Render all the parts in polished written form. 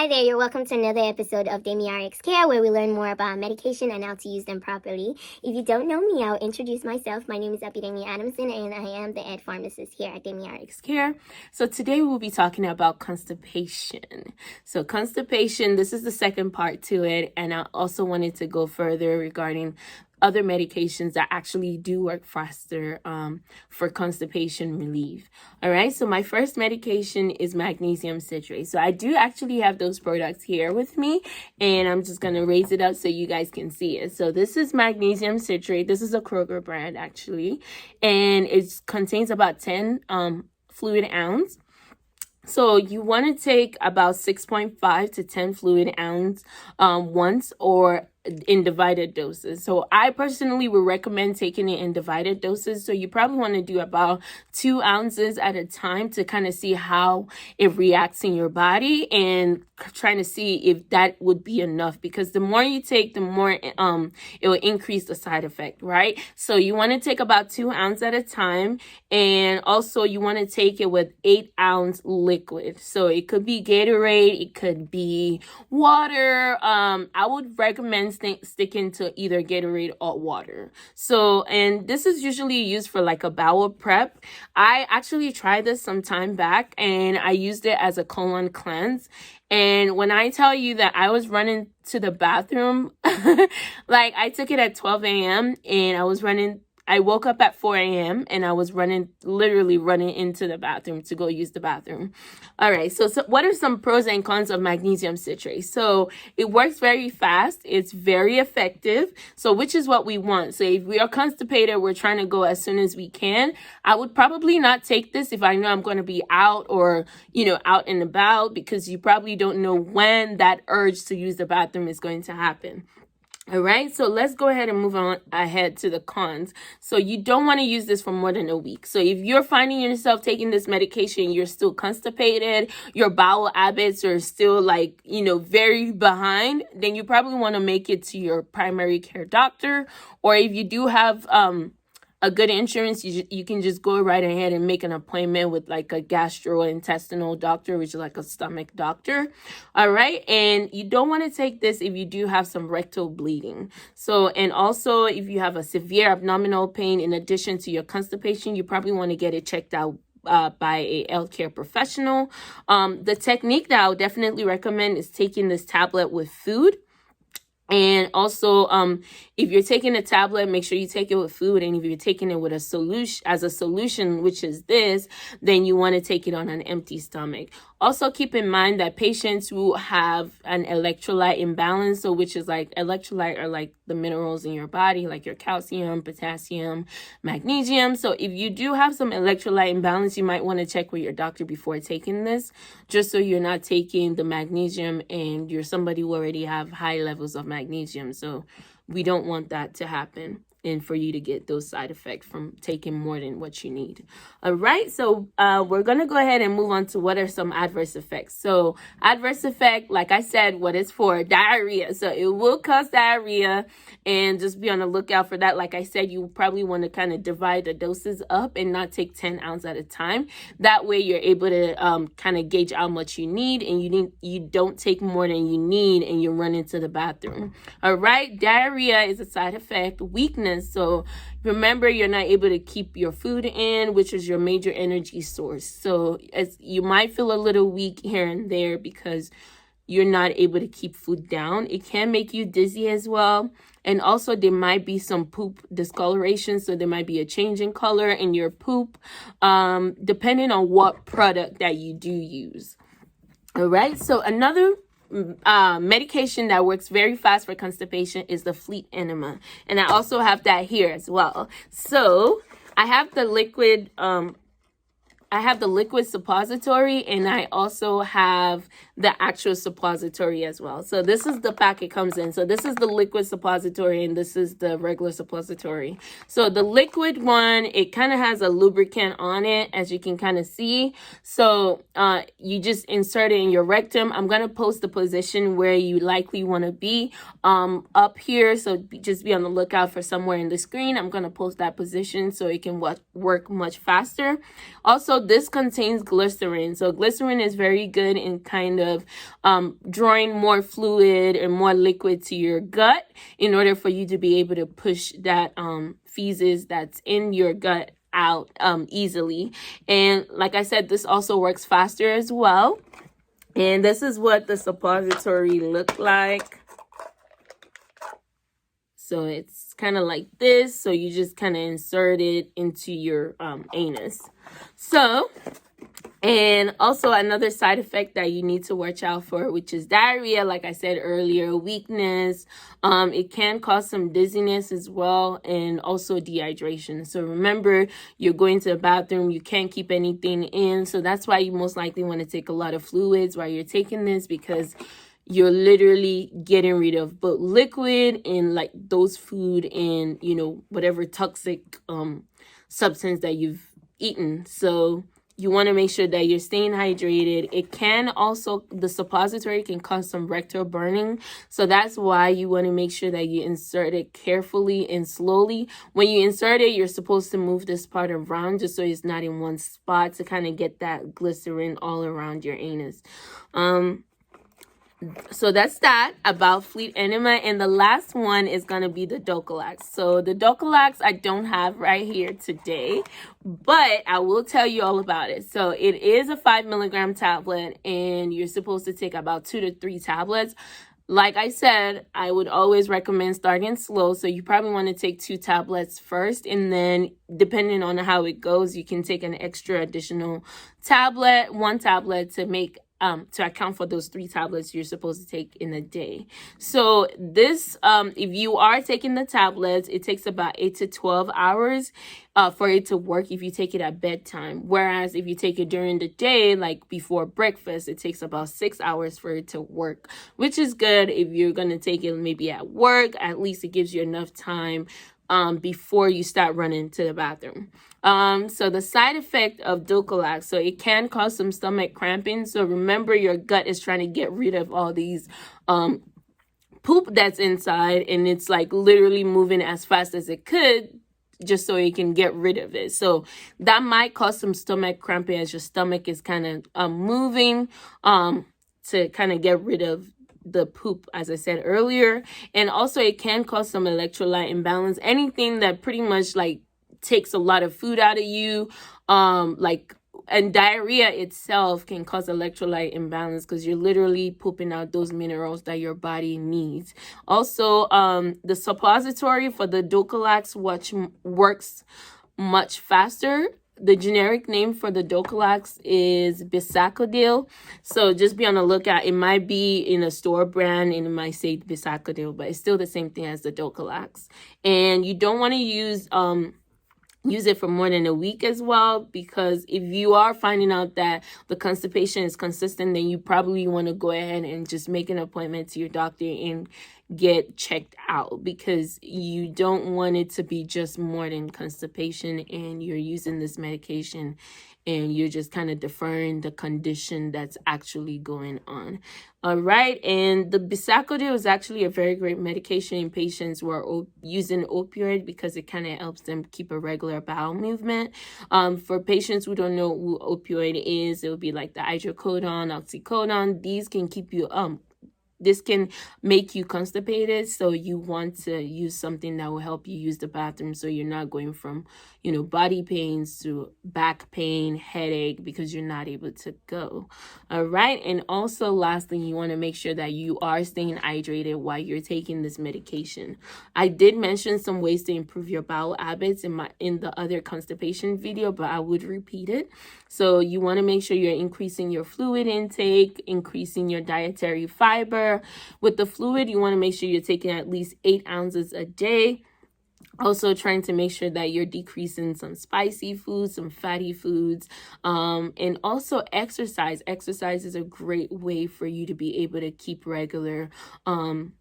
Hi there, you're welcome to another episode of DemiRx Care, where we learn more about medication and how to use them properly. If you don't know me, I'll introduce myself. My name is Epidemi Adamson, and I am the Ed Pharmacist here at DemiRx Care. So today we'll be talking about constipation. So constipation, this is the second part to it, and I also wanted to go further regarding other medications that actually do work faster for constipation relief. All right, so my first medication is magnesium citrate. So I do actually have those products here with me, and I'm just going to raise it up so you guys can see it. So this is magnesium citrate. This is a Kroger brand actually, and it contains about 10 fluid ounce. So you want to take about 6.5 to 10 fluid ounce once, or in divided doses. So I personally would recommend taking it in divided doses. So you probably want to do about 2 ounces at a time to kind of see how it reacts in your body, and trying to see if that would be enough, because the more you take, the more it will increase the side effect, right? So you want to take about 2 ounces at a time, and also you want to take it with 8-ounce liquid. So it could be Gatorade, it could be water. I would recommend sticking to either Gatorade or water. So, and this is usually used for like a bowel prep. I actually tried this some time back, and I used it as a colon cleanse. And when I tell you that I was running to the bathroom, like I took it at 12 a.m. and I woke up at 4 a.m. and I was literally running into the bathroom to go use the bathroom. All right, so what are some pros and cons of magnesium citrate? So it works very fast. It's very effective. So which is what we want. So if we are constipated, we're trying to go as soon as we can. I would probably not take this if I know I'm going to be out or, out and about, because you probably don't know when that urge to use the bathroom is going to happen. All right, so let's go ahead and move on ahead to the cons. So you don't want to use this for more than a week. So if you're finding yourself taking this medication, you're still constipated, your bowel habits are still very behind, then you probably want to make it to your primary care doctor. Or if you do have a good insurance, you can just go right ahead and make an appointment with like a gastrointestinal doctor, which is like a stomach doctor. All right. And you don't want to take this if you do have some rectal bleeding. So, and also if you have a severe abdominal pain, in addition to your constipation, you probably want to get it checked out by a healthcare professional. The technique that I would definitely recommend is taking this tablet with food. And also, if you're taking a tablet, make sure you take it with food. And if you're taking it with a solution, which is this, then you want to take it on an empty stomach. Also, keep in mind that patients who have an electrolyte imbalance, so which is like electrolyte are like the minerals in your body, like your calcium, potassium, magnesium. So if you do have some electrolyte imbalance, you might want to check with your doctor before taking this, just so you're not taking the magnesium and you're somebody who already have high levels of magnesium. So we don't want that to happen, and for you to get those side effects from taking more than what you need. All right, so we're going to go ahead and move on to what are some adverse effects. So adverse effect, like I said, what it's for, diarrhea. So it will cause diarrhea, and just be on the lookout for that. Like I said, you probably want to kind of divide the doses up and not take 10 ounces at a time. That way you're able to kind of gauge how much you need, and you don't take more than you need, and you run into the bathroom. All right, diarrhea is a side effect. Weakness. So remember, you're not able to keep your food in, which is your major energy source. So as you might feel a little weak here and there because you're not able to keep food down. It can make you dizzy as well. And also there might be some poop discoloration. So there might be a change in color in your poop, depending on what product that you do use. All right. So another medication that works very fast for constipation is the Fleet Enema, and I also have that here as well. So I have the liquid suppository, and I also have the actual suppository as well. So this is the pack it comes in. So this is the liquid suppository, and this is the regular suppository. So the liquid one, it kind of has a lubricant on it, as you can kind of see. So you just insert it in your rectum. I'm going to post the position where you likely want to be up here. So just be on the lookout for somewhere in the screen. I'm going to post that position so it can work much faster. Also, this contains glycerin. So glycerin is very good in kind of of drawing more fluid and more liquid to your gut in order for you to be able to push that feces that's in your gut out easily. And like I said, this also works faster as well. And this is what the suppository look like. So it's kind of like this. So you just kind of insert it into your anus. So, and also another side effect that you need to watch out for, which is diarrhea. Like I said earlier, weakness. It can cause some dizziness as well, and also dehydration. So remember, you're going to the bathroom, you can't keep anything in. So that's why you most likely want to take a lot of fluids while you're taking this, because you're literally getting rid of both liquid and like those food and, you know, whatever toxic substance that you've eaten. So you want to make sure that you're staying hydrated. It can also, the suppository can cause some rectal burning. So that's why you want to make sure that you insert it carefully and slowly. When you insert it, you're supposed to move this part around just so it's not in one spot, to kind of get that glycerin all around your anus. So that's that about Fleet Enema. And the last one is going to be the Docolax. So the Docolax I don't have right here today, but I will tell you all about it. So it is a 5 milligram tablet, and you're supposed to take about 2 to 3 tablets. Like I said, I would always recommend starting slow. So you probably want to take 2 tablets first, and then depending on how it goes, you can take an extra additional tablet, 1 tablet to make to account for those 3 tablets you're supposed to take in a day. So this, if you are taking the tablets, it takes about 8 to 12 hours for it to work if you take it at bedtime. Whereas if you take it during the day, like before breakfast, it takes about 6 hours for it to work, which is good if you're going to take it maybe at work. At least it gives you enough time before you start running to the bathroom. So the side effect of Docolax, so it can cause some stomach cramping. So remember, your gut is trying to get rid of all these poop that's inside, and it's like literally moving as fast as it could just so it can get rid of it. So that might cause some stomach cramping as your stomach is kind of moving to kind of get rid of the poop, as I said earlier. And also it can cause some electrolyte imbalance. Anything that pretty much like takes a lot of food out of you, and diarrhea itself can cause electrolyte imbalance because you're literally pooping out those minerals that your body needs. Also, the suppository for the Dokalax works much faster. The generic name for the Docolax is Bisacodil. So just be on the lookout. It might be in a store brand and it might say Bisacodil, but it's still the same thing as the Docolax. And you don't want to use it for more than a week as well, because if you are finding out that the constipation is consistent, then you probably want to go ahead and just make an appointment to your doctor and get checked out, because you don't want it to be just more than constipation and you're using this medication and you're just kind of deferring the condition that's actually going on. All right. And the Bisacodil is actually a very great medication in patients who are using opioid, because it kind of helps them keep a regular bowel movement. For patients who don't know who opioid is, it would be like the hydrocodone, oxycodone. These can keep you this can make you constipated, so you want to use something that will help you use the bathroom, so you're not going from, body pains to back pain, headache, because you're not able to go. All right. And also lastly, you want to make sure that you are staying hydrated while you're taking this medication. I did mention some ways to improve your bowel habits in the other constipation video, but I would repeat it. So you want to make sure you're increasing your fluid intake, increasing your dietary fiber. With the fluid, you want to make sure you're taking at least 8 ounces a day. Also trying to make sure that you're decreasing some spicy foods, some fatty foods, and also exercise. Exercise is a great way for you to be able to keep regular on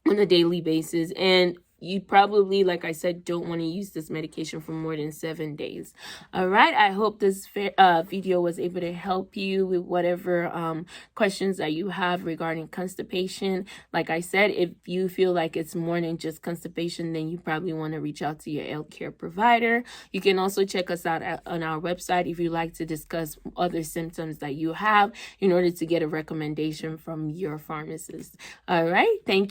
a daily basis. And you probably, like I said, don't want to use this medication for more than 7 days. All right, I hope this video was able to help you with whatever questions that you have regarding constipation. Like I said, if you feel like it's more than just constipation, then you probably want to reach out to your healthcare provider. You can also check us out on our website if you'd like to discuss other symptoms that you have in order to get a recommendation from your pharmacist. All right, thank you.